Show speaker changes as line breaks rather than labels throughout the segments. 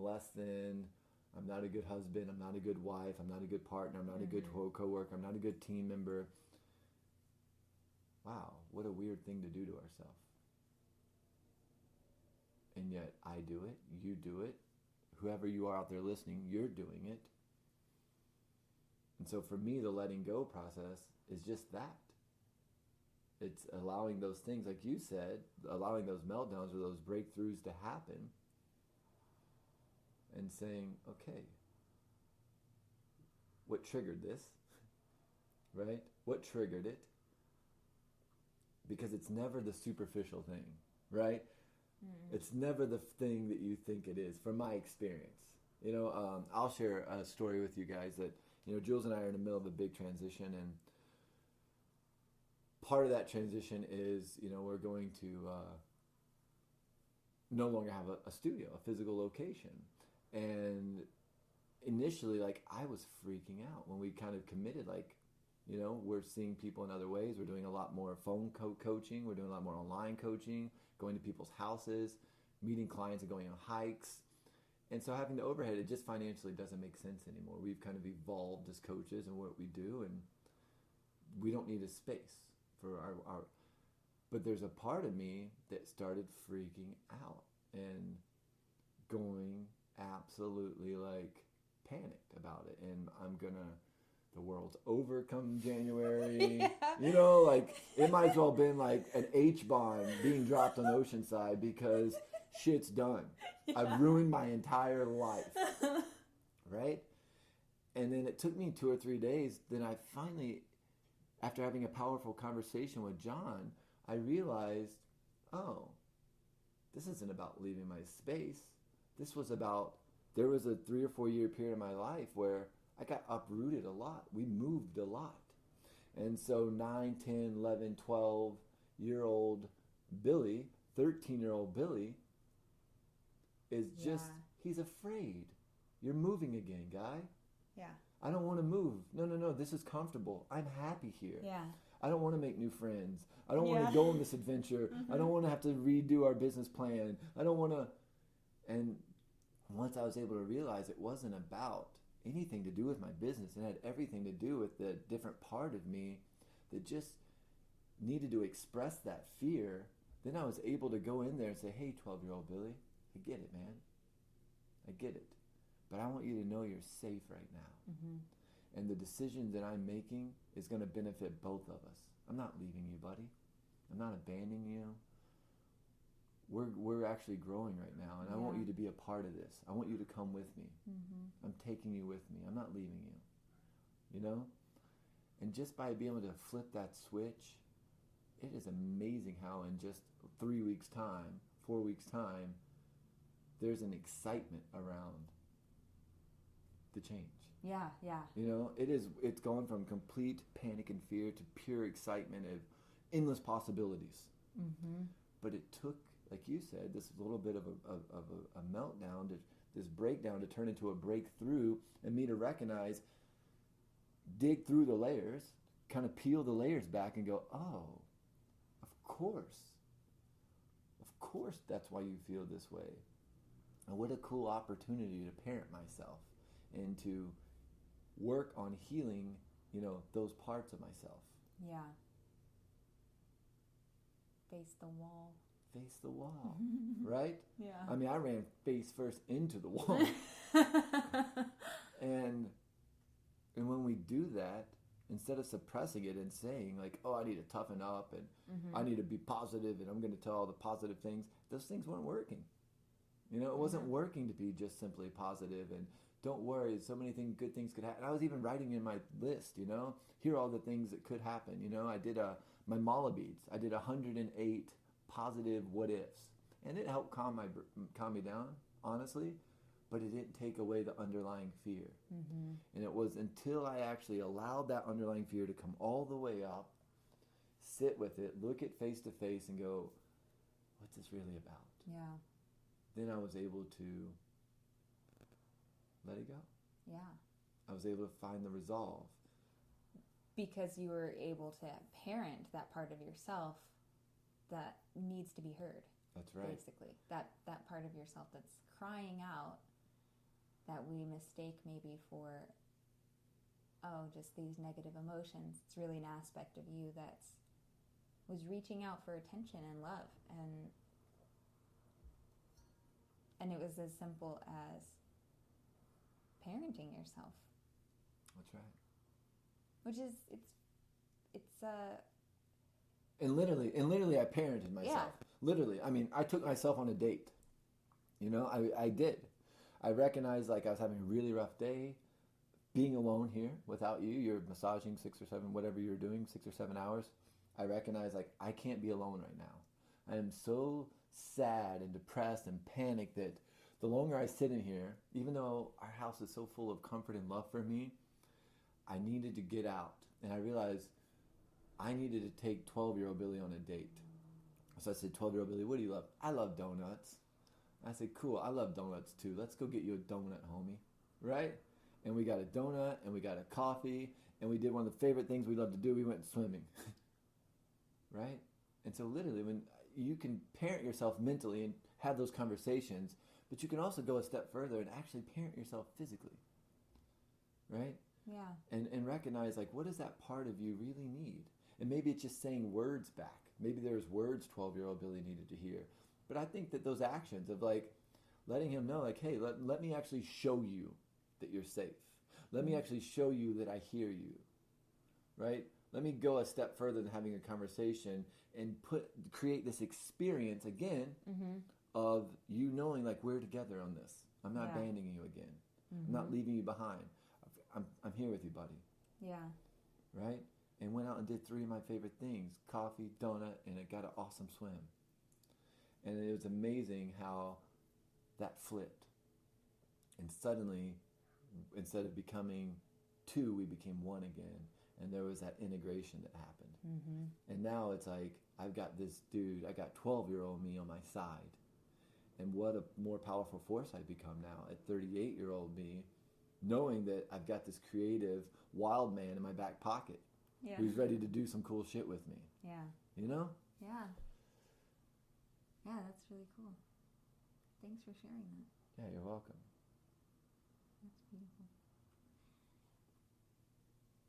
less than, I'm not a good husband, I'm not a good wife, I'm not a good partner, I'm not a good co-worker, I'm not a good team member. Wow, what a weird thing to do to ourselves. And yet I do it, you do it, whoever you are out there listening, you're doing it. And so for me, the letting go process is just that. It's allowing those things, like you said, allowing those meltdowns or those breakthroughs to happen and saying, okay, what triggered this? Right? What triggered it? Because it's never the superficial thing, right? It's never the thing that you think it is, from my experience. I'll share a story with you guys that, Jules and I are in the middle of a big transition, and part of that transition is, we're going to no longer have a studio, a physical location. And initially, I was freaking out when we kind of committed, we're seeing people in other ways. We're doing a lot more phone coaching. We're doing a lot more online coaching, going to people's houses, meeting clients and going on hikes. And so having the overhead, it just financially doesn't make sense anymore. We've kind of evolved as coaches and what we do, and we don't need a space for our but there's a part of me that started freaking out and going absolutely panicked about it. And the world's over come January.
Yeah.
It might as well have been an H-bomb being dropped on Oceanside because shit's done. Yeah. I've ruined my entire life. Right? And then it took me 2 or 3 days. Then I finally, after having a powerful conversation with John, I realized, oh, this isn't about leaving my space. This was about, there was a 3 or 4 year period of my life where I got uprooted a lot. We moved a lot. And so 9, 10, 11, 12-year-old Billy, 13-year-old Billy is just, he's afraid. You're moving again, guy.
Yeah.
I don't want to move. No, this is comfortable. I'm happy here.
Yeah.
I don't want to make new friends. I don't want to go on this adventure. I don't want to have to redo our business plan. I don't want to. And once I was able to realize it wasn't about anything to do with my business, it had everything to do with the different part of me that just needed to express that fear, then I was able to go in there and say, hey, 12-year-old Billy, I get it, man. I get it. But I want you to know you're safe right now. Mm-hmm. And the decision that I'm making is going to benefit both of us. I'm not leaving you, buddy. I'm not abandoning you. We're actually growing right now, and I want you to be a part of this. I want you to come with me. Mm-hmm. I'm taking you with me. I'm not leaving you. And just by being able to flip that switch, it is amazing how in just 3 weeks' time, 4 weeks' time, there's an excitement around the change.
Yeah.
It's gone from complete panic and fear to pure excitement of endless possibilities. Mm-hmm. But it took, like you said, this little bit of a meltdown, this breakdown to turn into a breakthrough, and me to recognize, dig through the layers, kind of peel the layers back and go, oh, of course that's why you feel this way. And what a cool opportunity to parent myself and to work on healing, those parts of myself.
Yeah. Face the wall,
right?
Yeah.
I mean, I ran face first into the wall. and when we do that, instead of suppressing it and saying oh, I need to toughen up and I need to be positive and I'm going to tell all the positive things, those things weren't working. It wasn't working to be just simply positive and don't worry, so many good things could happen. I was even writing in my list, here are all the things that could happen. I did my mala beads. I did 108 positive what ifs, and it helped calm me down, honestly, but it didn't take away the underlying fear. Mm-hmm. And it was until I actually allowed that underlying fear to come all the way up, sit with it, look it face to face, and go, what's this really about?
Yeah.
Then I was able to let it go.
Yeah.
I was able to find the resolve.
Because you were able to parent that part of yourself that needs to be heard.
That's right.
Basically. That part of yourself that's crying out we mistake maybe for, oh, just these negative emotions. It's really an aspect of you that's was reaching out for attention and love, and it was as simple as parenting yourself.
That's right.
Which is it's
And literally, I parented myself.
Yeah.
Literally, I mean, I took myself on a date. You know, I did. I recognized like I was having a really rough day, being alone here without you. You're massaging 6 or 7, whatever you're doing, 6 or 7 hours. I recognized like I can't be alone right now. I am so sad and depressed and panicked that the longer I sit in here, even though our house is so full of comfort and love for me, I needed to get out. And I realized I needed to take 12-year-old Billy on a date. So I said, 12-year-old Billy, what do you love? I love donuts. I said, cool, I love donuts too. Let's go get you a donut, homie. Right? And we got a donut and we got a coffee and we did one of the favorite things we love to do. We went swimming. Right? And so literally when you can parent yourself mentally and have those conversations, but you can also go a step further and actually parent yourself physically. Right?
Yeah.
And recognize like what does that part of you really need? And maybe it's just saying words back. Maybe there's words 12-year-old Billy needed to hear. But I think that those actions of like letting him know like, hey, let me actually show you that you're safe. Let me actually show you that I hear you. Right? Let me go a step further than having a conversation and create this experience again of you knowing like we're together on this. I'm not abandoning you again. I'm not leaving you behind. I'm here with you, buddy.
Yeah.
Right? And went out and did 3 of my favorite things. Coffee, donut, and I got an awesome swim. And it was amazing how that flipped. And suddenly, instead of becoming 2, we became 1 again. And there was that integration that happened. And now it's like, I've got this dude, I got 12-year-old me on my side. And what a more powerful force I've become now at 38-year-old me, knowing that I've got this creative wild man in my back pocket who's ready to do some cool shit with me.
Yeah.
You know?
Yeah. Yeah, that's really cool. Thanks for sharing that.
Yeah, you're welcome.
That's beautiful.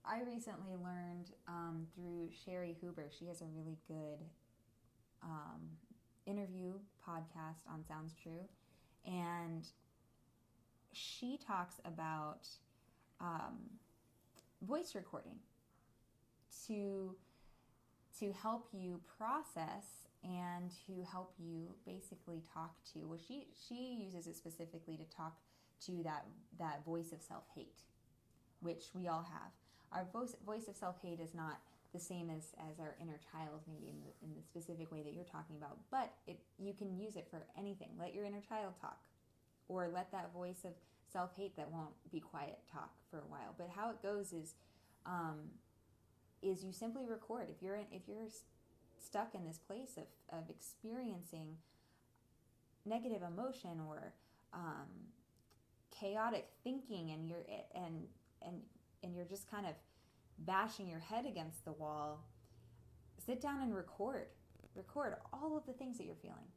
I recently learned through Sherry Huber. She has a really good interview podcast on Sounds True. And she talks about voice recording to help you process and to help you basically talk to. Well, she uses it specifically to talk to that voice of self-hate, which we all have. Our voice of self-hate is not the same as our inner child, maybe in the specific way that you're talking about, but you can use it for anything. Let your inner child talk, or let that voice of self-hate that won't be quiet talk for a while. But how it goes is you simply record. If you're stuck in this place of experiencing negative emotion or chaotic thinking, and you're just kind of bashing your head against the wall, sit down and record all of the things that you're feeling.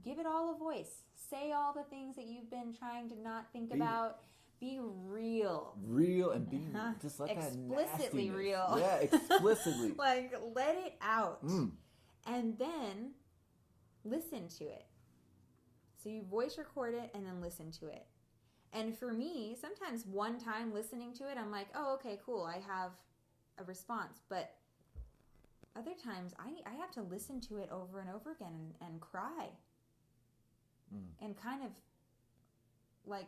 Give it all a voice. Say all the things that you've been trying to not think about. Be real.
Real and be just let that
explicitly
nastiness.
real.
Yeah, explicitly.
Like, let it out. And then listen to it. So you voice record it and then listen to it. And for me, sometimes one time listening to it, I'm like, oh, okay, cool. I have a response. But other times I have to listen to it over and over again and cry. And kind of like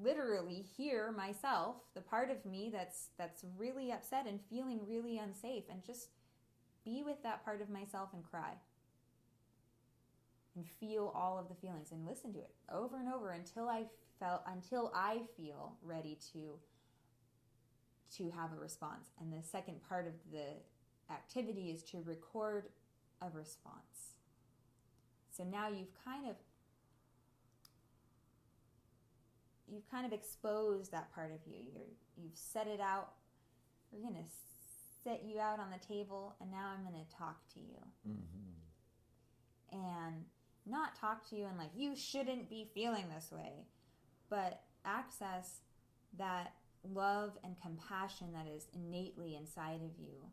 literally hear myself, the part of me that's really upset and feeling really unsafe, and just be with that part of myself and cry. And feel all of the feelings and listen to it over and over until I feel ready to have a response. And the second part of the activity is to record a response. So now you've kind of exposed that part of you. You've set it out. We're going to set you out on the table, and now I'm going to talk to you. And not talk to you and like, you shouldn't be feeling this way, but access that love and compassion that is innately inside of you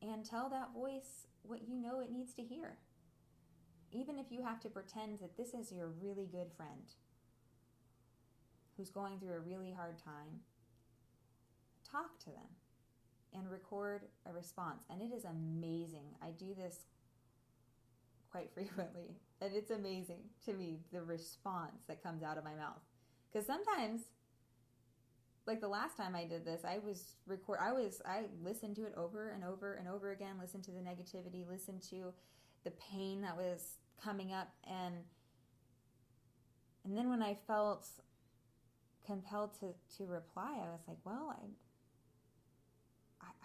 and tell that voice what you know it needs to hear. Even if you have to pretend that this is your really good friend who's going through a really hard time, talk to them and record a response. And it is amazing. I do this quite frequently, and it's amazing to me, the response that comes out of my mouth. Because sometimes, like the last time I did this, I listened to it over and over and over again, listened to the negativity, listened to the pain that was coming up, and then when I felt compelled to reply, I was like, well,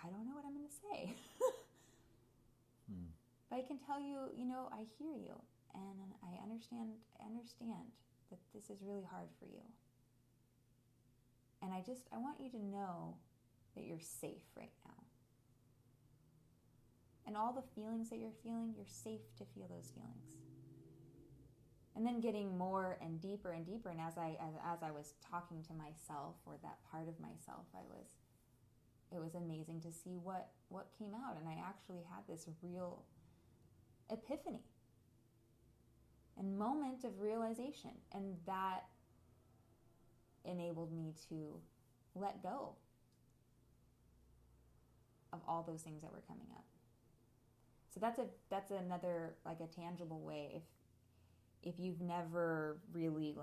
I don't know what I'm going to say. But I can tell you, I hear you, and I understand that this is really hard for you. And I want you to know that you're safe right now. And all the feelings that you're feeling, you're safe to feel those feelings. And then getting more and deeper, and as I was talking to myself, or that part of myself, it was amazing to see what came out. And I actually had this real epiphany and moment of realization, and that enabled me to let go of all those things that were coming up. So that's another, like, a tangible way. If you've never really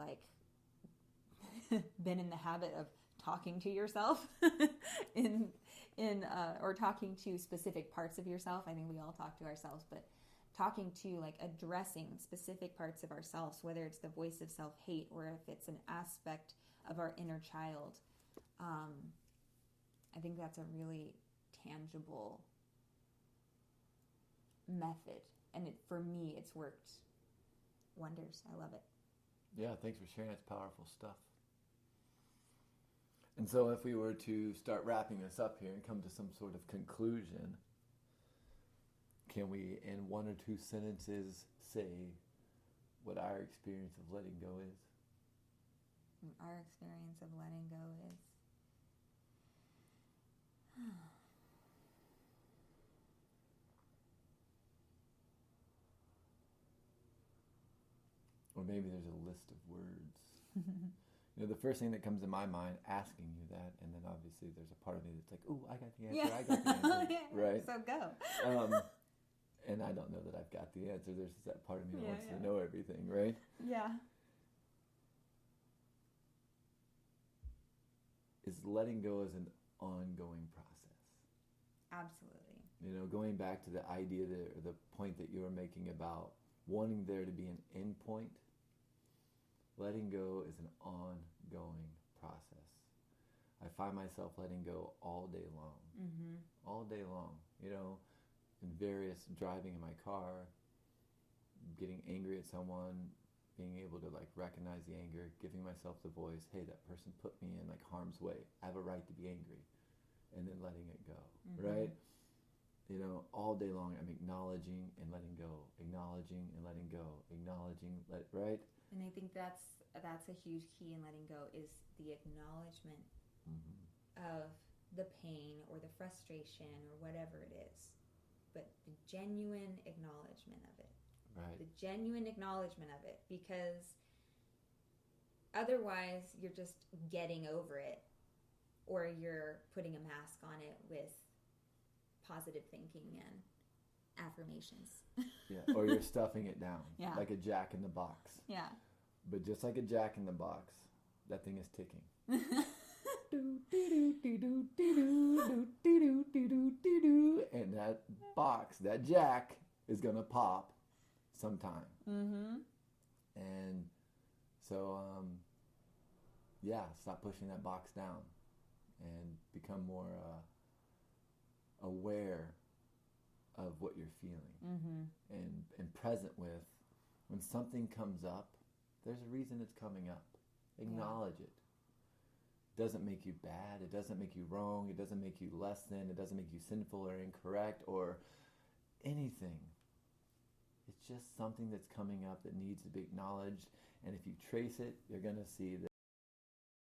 been in the habit of talking to yourself or talking to specific parts of yourself. I think we all talk to ourselves, but talking to, addressing specific parts of ourselves, whether it's the voice of self-hate or if it's an aspect of our inner child. I think that's a really tangible method. And for me, it's worked wonders. I love it.
Yeah, thanks for sharing. It's powerful stuff. And so if we were to start wrapping this up here and come to some sort of conclusion, can we, in one or two sentences, say what our experience of letting go is?
Our experience of letting go is...
Or maybe there's a list of words. The first thing that comes to my mind asking you that, and then obviously there's a part of me that's like, ooh, I got the answer, I got the answer, right?
So go.
And I don't know that I've got the answer. There's that part of me that wants to know everything, right?
Yeah.
Is letting go as an ongoing process.
Absolutely.
Going back to the idea or the point that you were making about wanting there to be an end point, letting go is an ongoing process. I find myself letting go all day long.
Mm-hmm.
All day long. In various, driving in my car, getting angry at someone, being able to recognize the anger, giving myself the voice, hey, that person put me in harm's way. I have a right to be angry. And then letting it go, right? All day long I'm acknowledging and letting go, acknowledging and letting go, acknowledging, right?
And I think that's a huge key in letting go, is the acknowledgement of the pain or the frustration or whatever it is. But the genuine acknowledgement of it.
Right.
The genuine acknowledgement of it. Because otherwise you're just getting over it, or you're putting a mask on it with positive thinking and affirmations.
Yeah, or you're stuffing it down.
Yeah.
Like a jack in the box.
Yeah.
But just like a jack in the box, that thing is ticking. And that box, that jack, is going to pop sometime.
Mm-hmm.
And so, stop pushing that box down and become more aware of what you're feeling and present with. When something comes up, there's a reason it's coming up. Acknowledge it. Doesn't make you bad. It doesn't make you wrong. It doesn't make you less than. It doesn't make you sinful or incorrect or anything. It's just something that's coming up that needs to be acknowledged. And if you trace it, you're going to see that